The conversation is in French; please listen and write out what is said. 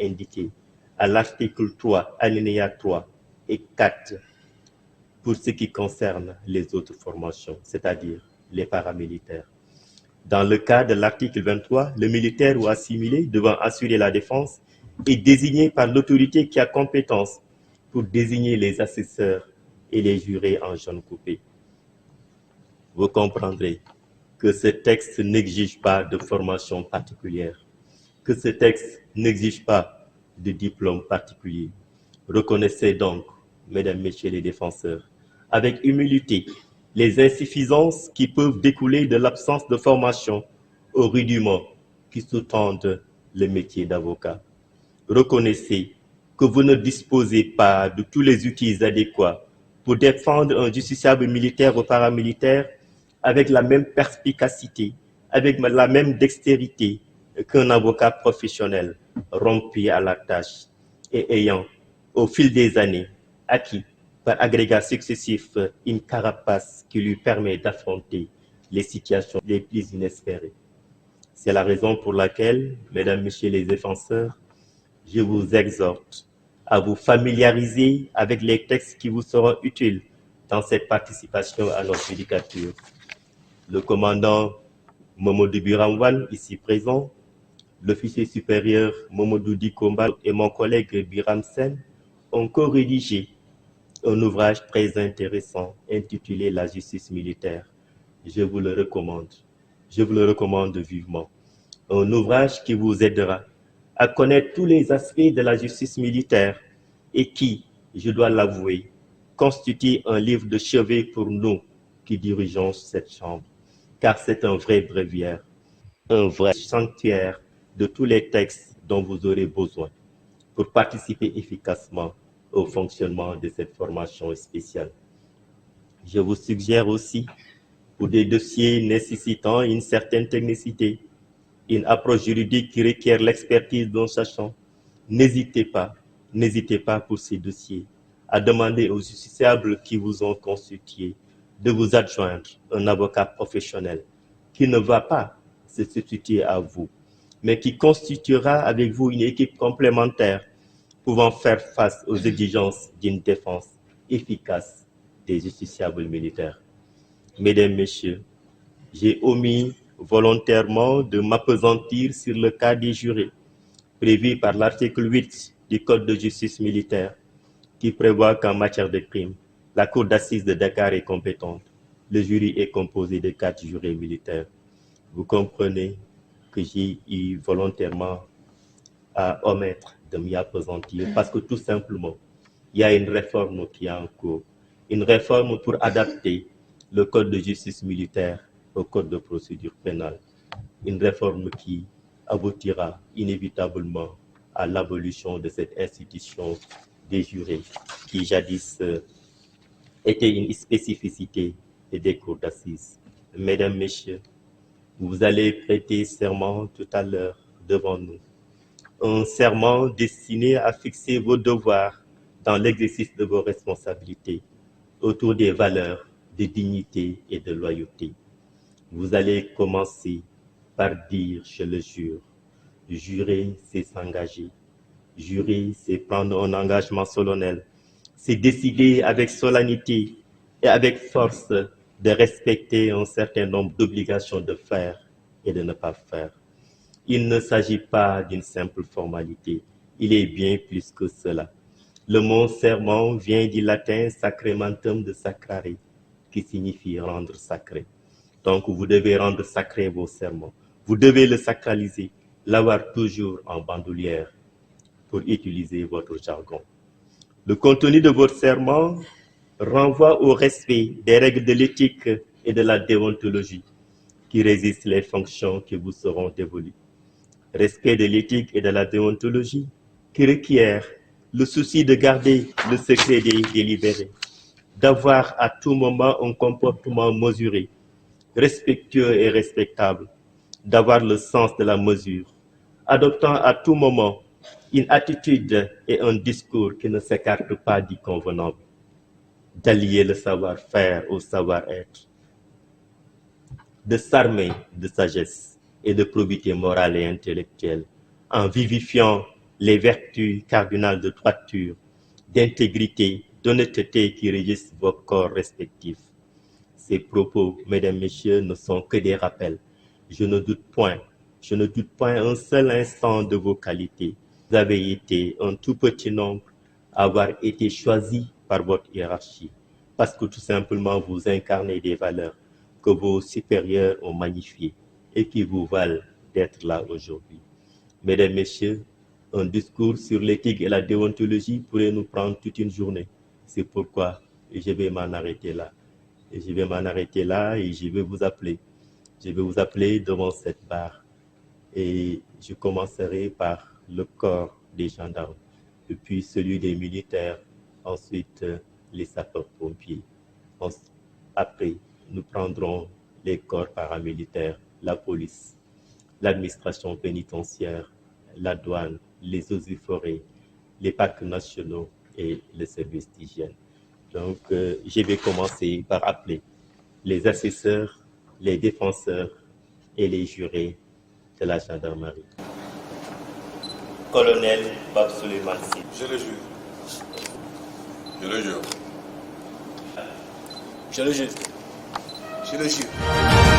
indiquées à l'article 3, alinéa 3 et 4 pour ce qui concerne les autres formations, c'est-à-dire les paramilitaires. Dans le cas de l'article 23, le militaire ou assimilé devant assurer la défense est désigné par l'autorité qui a compétence pour désigner les assesseurs et les jurés en jaune coupé. Vous comprendrez que ce texte n'exige pas de formation particulière, que ce texte n'exige pas de diplôme particulier. Reconnaissez donc, mesdames, messieurs les défenseurs, avec humilité, les insuffisances qui peuvent découler de l'absence de formation aux rudiments qui sous-tendent le métier d'avocat. Reconnaissez que vous ne disposez pas de tous les outils adéquats pour défendre un justiciable militaire ou paramilitaire avec la même perspicacité, avec la même dextérité qu'un avocat professionnel rompu à la tâche et ayant, au fil des années, acquis par agrégats successifs une carapace qui lui permet d'affronter les situations les plus inespérées. C'est la raison pour laquelle, mesdames, messieurs les défenseurs, je vous exhorte à vous familiariser avec les textes qui vous seront utiles dans cette participation à notre judicature. Le commandant Mamadou Biramwan, ici présent, l'officier supérieur Mamadou Dikomba et mon collègue Biram Sen ont co-rédigé un ouvrage très intéressant intitulé « La justice militaire ». Je vous le recommande vivement. Un ouvrage qui vous aidera à connaître tous les aspects de la justice militaire et qui, je dois l'avouer, constitue un livre de chevet pour nous qui dirigeons cette chambre, car c'est un vrai bréviaire, un vrai sanctuaire de tous les textes dont vous aurez besoin pour participer efficacement au fonctionnement de cette formation spéciale. Je vous suggère aussi, pour des dossiers nécessitant une certaine technicité, une approche juridique qui requiert l'expertise d'un sachant, n'hésitez pas pour ces dossiers à demander aux justiciables qui vous ont constitué de vous adjoindre un avocat professionnel qui ne va pas se substituer à vous, mais qui constituera avec vous une équipe complémentaire pouvant faire face aux exigences d'une défense efficace des justiciables militaires. Mesdames, Messieurs, j'ai omis volontairement de m'appesantir sur le cas des jurés, prévu par l'article 8 du Code de justice militaire, qui prévoit qu'en matière de crime, la Cour d'assises de Dakar est compétente. Le jury est composé de 4 jurés militaires. Vous comprenez que j'ai eu volontairement à omettre de m'y appesantir parce que tout simplement, il y a une réforme qui est en cours. Une réforme pour adapter le Code de justice militaire au Code de procédure pénale. Une réforme qui aboutira inévitablement à l'abolition de cette institution des jurés qui jadis était une spécificité des cours d'assises. Mesdames, Messieurs, vous allez prêter serment tout à l'heure devant nous. Un serment destiné à fixer vos devoirs dans l'exercice de vos responsabilités autour des valeurs de dignité et de loyauté. Vous allez commencer par dire, je le jure. Jurer, c'est s'engager. Jurer, c'est prendre un engagement solennel. C'est décider avec solennité et avec force de respecter un certain nombre d'obligations de faire et de ne pas faire. Il ne s'agit pas d'une simple formalité. Il est bien plus que cela. Le mot serment vient du latin sacramentum de sacrare, qui signifie rendre sacré. Donc, vous devez rendre sacré vos serments. Vous devez le sacraliser, l'avoir toujours en bandoulière pour utiliser votre jargon. Le contenu de votre serment renvoie au respect des règles de l'éthique et de la déontologie qui résistent les fonctions qui vous seront dévolues. Respect de l'éthique et de la déontologie qui requiert le souci de garder le secret des délibérés, d'avoir à tout moment un comportement mesuré, respectueux et respectable, d'avoir le sens de la mesure, adoptant à tout moment une attitude et un discours qui ne s'écartent pas du convenable, d'allier le savoir-faire au savoir-être, de s'armer de sagesse et de probité morale et intellectuelle, en vivifiant les vertus cardinales de droiture, d'intégrité, d'honnêteté qui régissent vos corps respectifs. Ces propos, mesdames, messieurs, ne sont que des rappels. Je ne doute point un seul instant de vos qualités. Vous avez été un tout petit nombre à avoir été choisi par votre hiérarchie, parce que tout simplement vous incarnez des valeurs que vos supérieurs ont magnifiées et qui vous valent d'être là aujourd'hui. Mesdames, messieurs, un discours sur l'éthique et la déontologie pourrait nous prendre toute une journée. C'est pourquoi je vais m'en arrêter là. Et je vais m'en arrêter là et je vais vous appeler. Je vais vous appeler devant cette barre. Et je commencerai par le corps des gendarmes, puis celui des militaires, ensuite les sapeurs-pompiers. Après, nous prendrons les corps paramilitaires, la police, l'administration pénitentiaire, la douane, les eaux et forêts, les parcs nationaux et le service d'hygiène. Donc, je vais commencer par appeler les assesseurs, les défenseurs et les jurés de la gendarmerie. Colonel Bab Suleiman Sy. Je le jure. Je le jure. Je le jure. Je le jure.